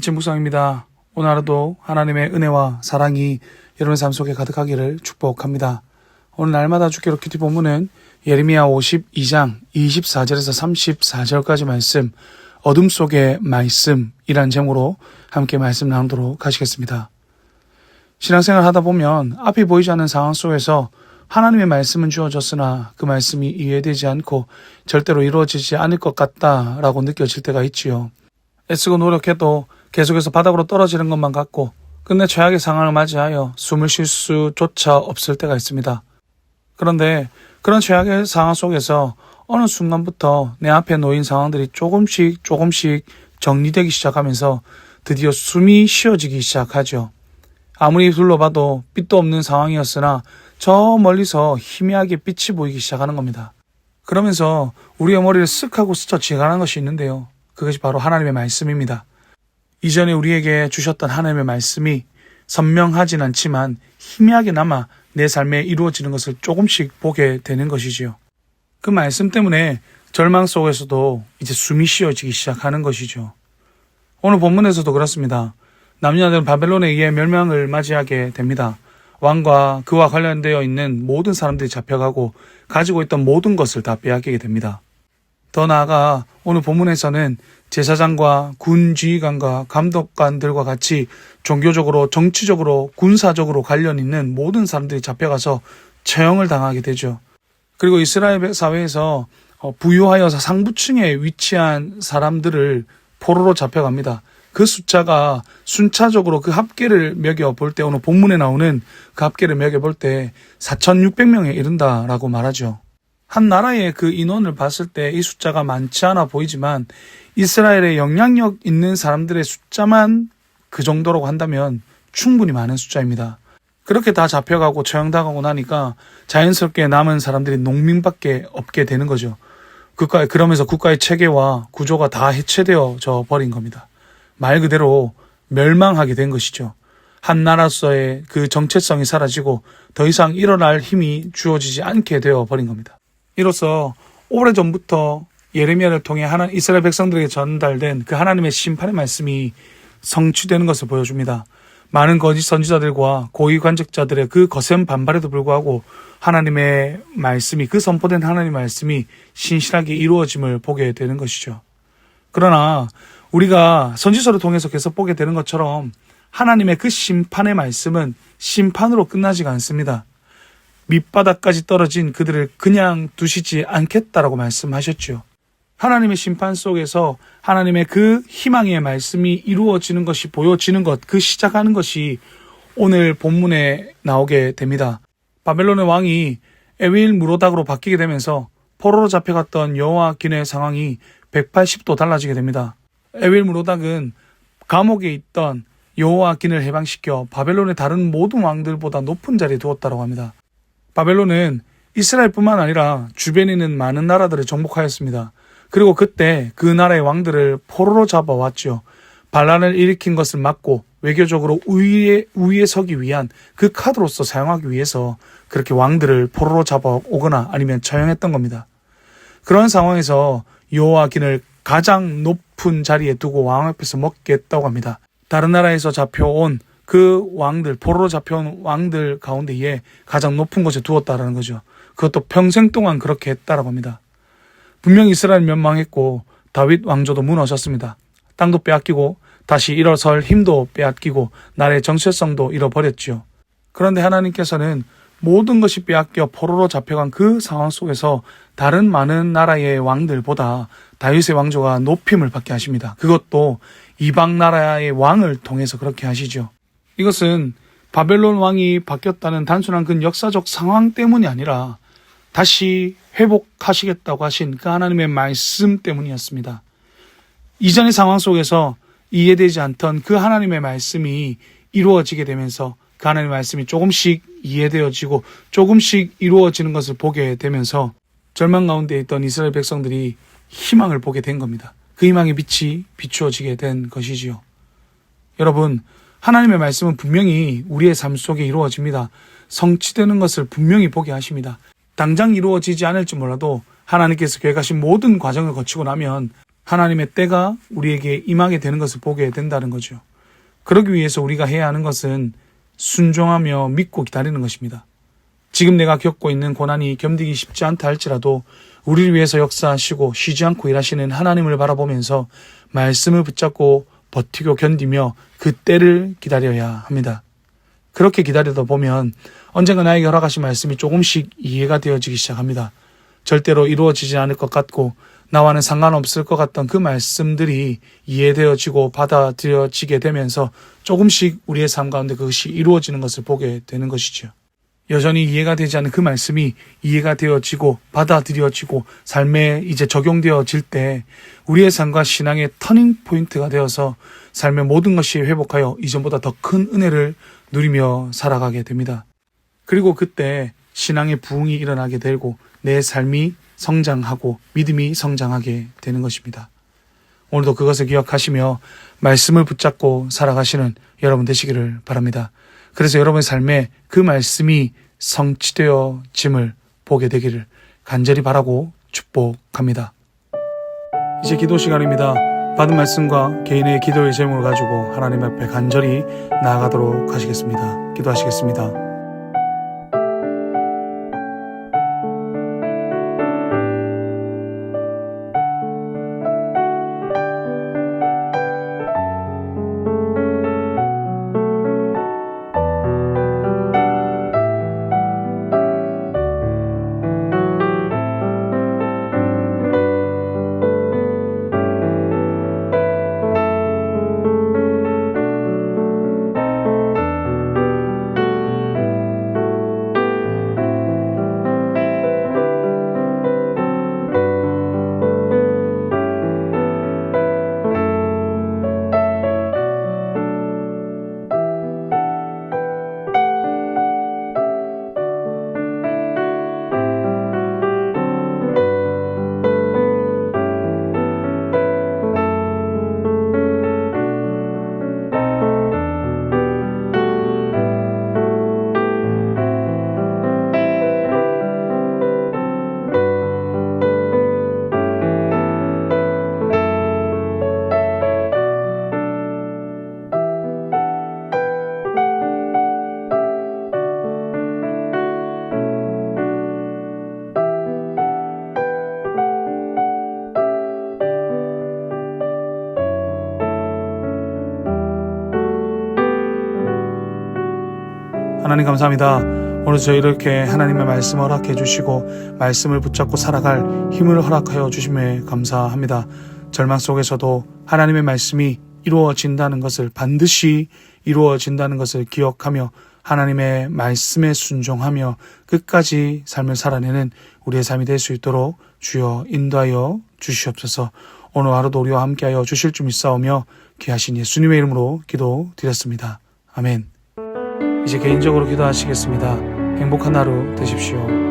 아침 묵상입니다. 오늘 하루도 하나님의 은혜와 사랑이 여러분의 삶 속에 가득하기를 축복합니다. 오늘 날마다 주기로 큐티 본문은 예레미야 52장 24절에서 34절까지 말씀, 어둠 속의 말씀이란 제목으로 함께 말씀 나누도록 하시겠습니다. 신앙생활 하다 보면 앞이 보이지 않는 상황 속에서 하나님의 말씀은 주어졌으나 그 말씀이 이해되지 않고 절대로 이루어지지 않을 것 같다라고 느껴질 때가 있지요. 애쓰고 노력해도 계속해서 바닥으로 떨어지는 것만 같고 끝내 최악의 상황을 맞이하여 숨을 쉴 수조차 없을 때가 있습니다. 그런데 그런 최악의 상황 속에서 어느 순간부터 내 앞에 놓인 상황들이 조금씩 정리되기 시작하면서 드디어 숨이 쉬어지기 시작하죠. 아무리 둘러봐도 빛도 없는 상황이었으나 저 멀리서 희미하게 빛이 보이기 시작하는 겁니다. 그러면서 우리의 머리를 쓱 하고 스쳐 지나가는 것이 있는데요. 그것이 바로 하나님의 말씀입니다. 이전에 우리에게 주셨던 하나님의 말씀이 선명하진 않지만 희미하게나마 내 삶에 이루어지는 것을 조금씩 보게 되는 것이지요. 그 말씀 때문에 절망 속에서도 이제 숨이 쉬어지기 시작하는 것이죠. 오늘 본문에서도 그렇습니다. 남녀들은 바벨론에 의해 멸망을 맞이하게 됩니다. 왕과 그와 관련되어 있는 모든 사람들이 잡혀가고 가지고 있던 모든 것을 다 빼앗기게 됩니다. 더 나아가 오늘 본문에서는 제사장과 군 지휘관과 감독관들과 같이 종교적으로, 정치적으로, 군사적으로 관련 있는 모든 사람들이 잡혀가서 처형을 당하게 되죠. 그리고 이스라엘 사회에서 부유하여서 상부층에 위치한 사람들을 포로로 잡혀갑니다. 그 숫자가 순차적으로 그 합계를 매겨볼 때, 오늘 본문에 나오는 그 합계를 매겨볼 때 4,600명에 이른다라고 말하죠. 한 나라의 그 인원을 봤을 때 이 숫자가 많지 않아 보이지만 이스라엘의 영향력 있는 사람들의 숫자만 그 정도라고 한다면 충분히 많은 숫자입니다. 그렇게 다 잡혀가고 처형당하고 나니까 자연스럽게 남은 사람들이 농민밖에 없게 되는 거죠. 그러면서 국가의 체계와 구조가 다 해체되어져 버린 겁니다. 말 그대로 멸망하게 된 것이죠. 한 나라로서의 그 정체성이 사라지고 더 이상 일어날 힘이 주어지지 않게 되어 버린 겁니다. 이로써 오래전부터 예레미야를 통해 이스라엘 백성들에게 전달된 그 하나님의 심판의 말씀이 성취되는 것을 보여줍니다. 많은 거짓 선지자들과 고위 관직자들의 그 거센 반발에도 불구하고 하나님의 말씀이, 그 선포된 하나님의 말씀이 신실하게 이루어짐을 보게 되는 것이죠. 그러나 우리가 선지서를 통해서 계속 보게 되는 것처럼 하나님의 그 심판의 말씀은 심판으로 끝나지가 않습니다. 밑바닥까지 떨어진 그들을 그냥 두시지 않겠다라고 말씀하셨죠. 하나님의 심판 속에서 하나님의 그 희망의 말씀이 이루어지는 것이 보여지는 것, 그 시작하는 것이 오늘 본문에 나오게 됩니다. 바벨론의 왕이 에윌 무로닥으로 바뀌게 되면서 포로로 잡혀갔던 여호와긴의 상황이 180도 달라지게 됩니다. 에윌 무로닥은 감옥에 있던 여호와긴을 해방시켜 바벨론의 다른 모든 왕들보다 높은 자리에 두었다고 합니다. 바벨론은 이스라엘뿐만 아니라 주변에 있는 많은 나라들을 정복하였습니다. 그리고 그때 그 나라의 왕들을 포로로 잡아왔죠. 반란을 일으킨 것을 막고 외교적으로 우위에 서기 위한 그 카드로서 사용하기 위해서 그렇게 왕들을 포로로 잡아오거나 아니면 처형했던 겁니다. 그런 상황에서 여호와긴을 가장 높은 자리에 두고 왕 앞에서 먹게 했다고 합니다. 다른 나라에서 잡혀온 그 왕들, 포로로 잡혀온 왕들 가운데에 가장 높은 곳에 두었다라는 거죠. 그것도 평생 동안 그렇게 했다라고 합니다. 분명히 이스라엘 멸망했고 다윗 왕조도 무너졌습니다. 땅도 빼앗기고 다시 일어설 힘도 빼앗기고 나라의 정체성도 잃어버렸죠. 그런데 하나님께서는 모든 것이 빼앗겨 포로로 잡혀간 그 상황 속에서 다른 많은 나라의 왕들보다 다윗의 왕조가 높임을 받게 하십니다. 그것도 이방 나라의 왕을 통해서 그렇게 하시죠. 이것은 바벨론 왕이 바뀌었다는 단순한 그 역사적 상황 때문이 아니라 다시 회복하시겠다고 하신 그 하나님의 말씀 때문이었습니다. 이전의 상황 속에서 이해되지 않던 그 하나님의 말씀이 이루어지게 되면서 그 하나님의 말씀이 조금씩 이해되어지고 조금씩 이루어지는 것을 보게 되면서 절망 가운데 있던 이스라엘 백성들이 희망을 보게 된 겁니다. 그 희망의 빛이 비추어지게 된 것이지요. 여러분, 하나님의 말씀은 분명히 우리의 삶 속에 이루어집니다. 성취되는 것을 분명히 보게 하십니다. 당장 이루어지지 않을지 몰라도 하나님께서 계획하신 모든 과정을 거치고 나면 하나님의 때가 우리에게 임하게 되는 것을 보게 된다는 거죠. 그러기 위해서 우리가 해야 하는 것은 순종하며 믿고 기다리는 것입니다. 지금 내가 겪고 있는 고난이 견디기 쉽지 않다 할지라도 우리를 위해서 역사하시고 쉬지 않고 일하시는 하나님을 바라보면서 말씀을 붙잡고 버티고 견디며 그 때를 기다려야 합니다. 그렇게 기다리다 보면 언젠가 나에게 허락하신 말씀이 조금씩 이해가 되어지기 시작합니다. 절대로 이루어지지 않을 것 같고 나와는 상관없을 것 같던 그 말씀들이 이해되어지고 받아들여지게 되면서 조금씩 우리의 삶 가운데 그것이 이루어지는 것을 보게 되는 것이죠. 여전히 이해가 되지 않는 그 말씀이 이해가 되어지고 받아들여지고 삶에 이제 적용되어질 때 우리의 삶과 신앙의 터닝 포인트가 되어서 삶의 모든 것이 회복하여 이전보다 더 큰 은혜를 누리며 살아가게 됩니다. 그리고 그때 신앙의 부흥이 일어나게 되고 내 삶이 성장하고 믿음이 성장하게 되는 것입니다. 오늘도 그것을 기억하시며 말씀을 붙잡고 살아가시는 여러분 되시기를 바랍니다. 그래서 여러분의 삶에 그 말씀이 성취되어짐을 보게 되기를 간절히 바라고 축복합니다. 이제 기도 시간입니다. 받은 말씀과 개인의 기도의 제목을 가지고 하나님 앞에 간절히 나아가도록 하시겠습니다. 기도하시겠습니다. 하나님 감사합니다. 오늘 저희 이렇게 하나님의 말씀을 허락해 주시고 말씀을 붙잡고 살아갈 힘을 허락하여 주심에 감사합니다. 절망 속에서도 하나님의 말씀이 이루어진다는 것을 반드시 이루어진다는 것을 기억하며 하나님의 말씀에 순종하며 끝까지 삶을 살아내는 우리의 삶이 될 수 있도록 주여 인도하여 주시옵소서. 오늘 하루도 우리와 함께하여 주실 줄 믿사오며 귀하신 예수님의 이름으로 기도드렸습니다. 아멘. 이제 개인적으로 기도하시겠습니다. 행복한 하루 되십시오.